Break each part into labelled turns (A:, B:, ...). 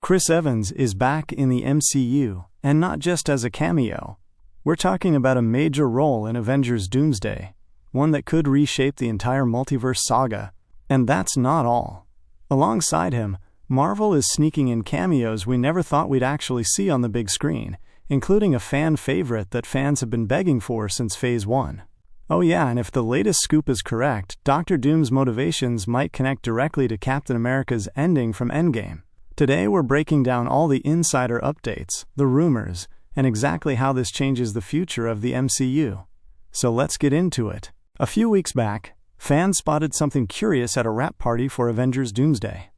A: Chris Evans is back in the MCU, and not just as a cameo. We're talking about a major role in Avengers Doomsday, one that could reshape the entire Multiverse Saga. And that's not all. Alongside him, Marvel is sneaking in cameos we never thought we'd actually see on the big screen, including a fan favorite that fans have been begging for since Phase 1. Oh yeah, and if the latest scoop is correct, Dr. Doom's motivations might connect directly to Captain America's ending from Endgame. Today we're breaking down all the insider updates, the rumors, and exactly how this changes the future of the MCU. So let's get into it. A few weeks back, fans spotted something curious at a wrap party for Avengers Doomsday.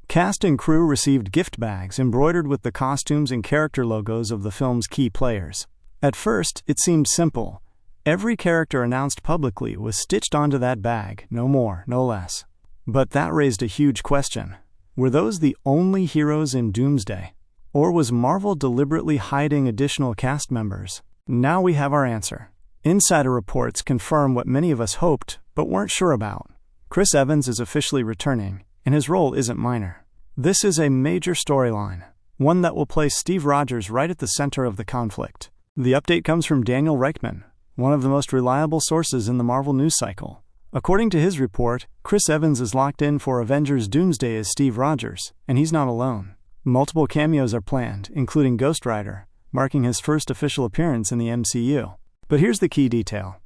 A: Cast and crew received gift bags embroidered with the costumes and character logos of the film's key players. At first, it seemed simple. Every character announced publicly was stitched onto that bag, no more, no less. But that raised a huge question. Were those the only heroes in Doomsday? Or was Marvel deliberately hiding additional cast members? Now we have our answer. Insider reports confirm what many of us hoped, but weren't sure about. Chris Evans is officially returning, and his role isn't minor. This is a major storyline, one that will place Steve Rogers right at the center of the conflict. The update comes from Daniel Reichman, one of the most reliable sources in the Marvel news cycle. According to his report, Chris Evans is locked in for Avengers Doomsday as Steve Rogers, and he's not alone. Multiple cameos are planned, including Ghost Rider, marking his first official appearance in the MCU. But here's the key detail.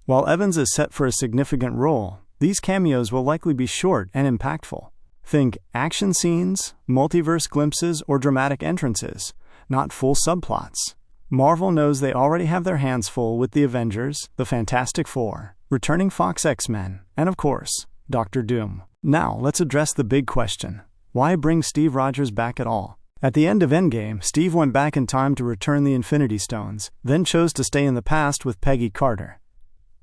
A: While Evans is set for a significant role, these cameos will likely be short and impactful. Think action scenes, multiverse glimpses, or dramatic entrances, not full subplots. Marvel knows they already have their hands full with the Avengers, the Fantastic Four, returning Fox X-Men, and of course, Dr. Doom. Now, let's address the big question. Why bring Steve Rogers back at all? At the end of Endgame, Steve went back in time to return the Infinity Stones, then chose to stay in the past with Peggy Carter.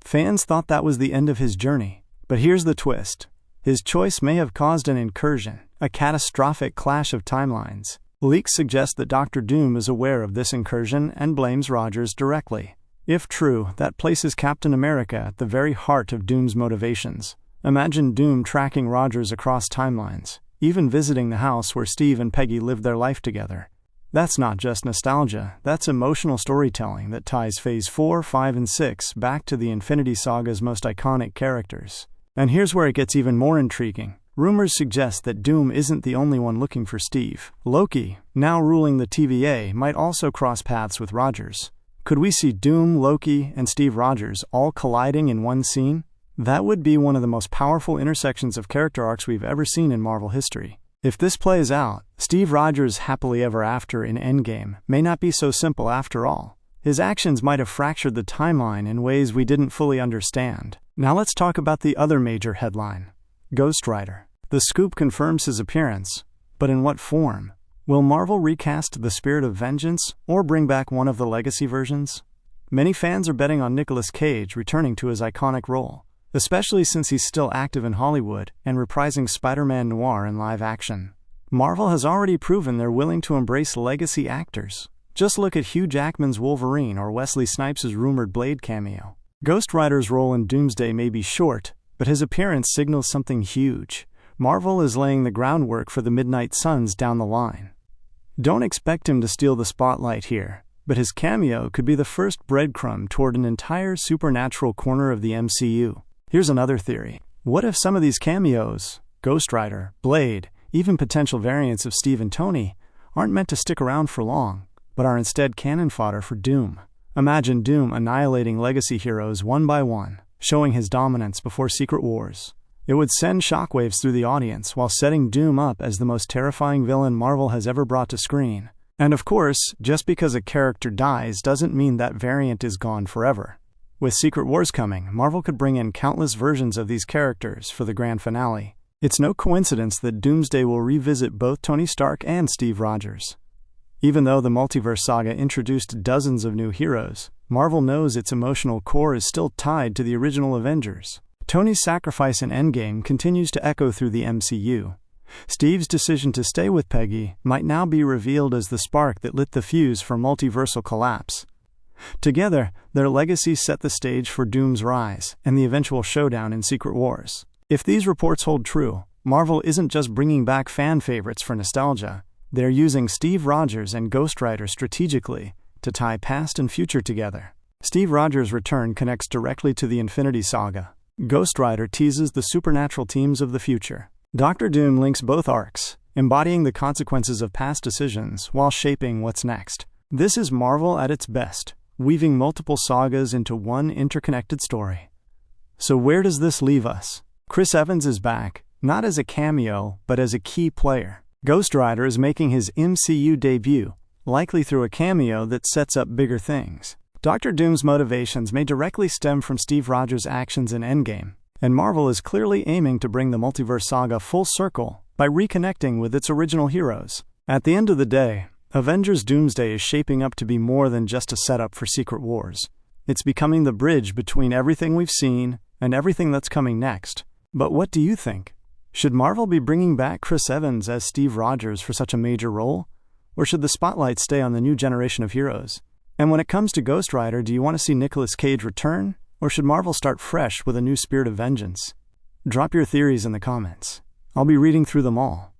A: Fans thought that was the end of his journey. But here's the twist. His choice may have caused an incursion, a catastrophic clash of timelines. Leaks suggest that Dr. Doom is aware of this incursion and blames Rogers directly. If true, that places Captain America at the very heart of Doom's motivations. Imagine Doom tracking Rogers across timelines, even visiting the house where Steve and Peggy lived their life together. That's not just nostalgia, that's emotional storytelling that ties Phase 4, 5, and 6 back to the Infinity Saga's most iconic characters. And here's where it gets even more intriguing. Rumors suggest that Doom isn't the only one looking for Steve. Loki, now ruling the TVA, might also cross paths with Rogers. Could we see Doom, Loki, and Steve Rogers all colliding in one scene? That would be one of the most powerful intersections of character arcs we've ever seen in Marvel history. If this plays out, Steve Rogers' happily ever after in Endgame may not be so simple after all. His actions might have fractured the timeline in ways we didn't fully understand. Now let's talk about the other major headline. Ghost Rider. The scoop confirms his appearance, but in what form? Will Marvel recast the Spirit of Vengeance or bring back one of the legacy versions? Many fans are betting on Nicolas Cage returning to his iconic role, especially since he's still active in Hollywood and reprising Spider-Man Noir in live action. Marvel has already proven they're willing to embrace legacy actors. Just look at Hugh Jackman's Wolverine or Wesley Snipes' rumored Blade cameo. Ghost Rider's role in Doomsday may be short, but his appearance signals something huge. Marvel is laying the groundwork for the Midnight Suns down the line. Don't expect him to steal the spotlight here, but his cameo could be the first breadcrumb toward an entire supernatural corner of the MCU. Here's another theory. What if some of these cameos, Ghost Rider, Blade, even potential variants of Steve and Tony, aren't meant to stick around for long, but are instead cannon fodder for Doom? Imagine Doom annihilating legacy heroes one by one, showing his dominance before Secret Wars. It would send shockwaves through the audience while setting Doom up as the most terrifying villain Marvel has ever brought to screen. And of course, just because a character dies doesn't mean that variant is gone forever. With Secret Wars coming, Marvel could bring in countless versions of these characters for the grand finale. It's no coincidence that Doomsday will revisit both Tony Stark and Steve Rogers. Even though the Multiverse Saga introduced dozens of new heroes, Marvel knows its emotional core is still tied to the original Avengers. Tony's sacrifice in Endgame continues to echo through the MCU. Steve's decision to stay with Peggy might now be revealed as the spark that lit the fuse for multiversal collapse. Together, their legacies set the stage for Doom's rise and the eventual showdown in Secret Wars. If these reports hold true, Marvel isn't just bringing back fan favorites for nostalgia. They're using Steve Rogers and Ghost Rider strategically to tie past and future together. Steve Rogers' return connects directly to the Infinity Saga. Ghost Rider teases the supernatural teams of the future. Doctor Doom links both arcs, embodying the consequences of past decisions while shaping what's next. This is Marvel at its best, weaving multiple sagas into one interconnected story. So where does this leave us? Chris Evans is back, not as a cameo, but as a key player. Ghost Rider is making his MCU debut, likely through a cameo that sets up bigger things. Doctor Doom's motivations may directly stem from Steve Rogers' actions in Endgame, and Marvel is clearly aiming to bring the Multiverse Saga full circle by reconnecting with its original heroes. At the end of the day, Avengers Doomsday is shaping up to be more than just a setup for Secret Wars. It's becoming the bridge between everything we've seen and everything that's coming next. But what do you think? Should Marvel be bringing back Chris Evans as Steve Rogers for such a major role? Or should the spotlight stay on the new generation of heroes? And when it comes to Ghost Rider, do you want to see Nicolas Cage return? Or should Marvel start fresh with a new spirit of vengeance? Drop your theories in the comments. I'll be reading through them all.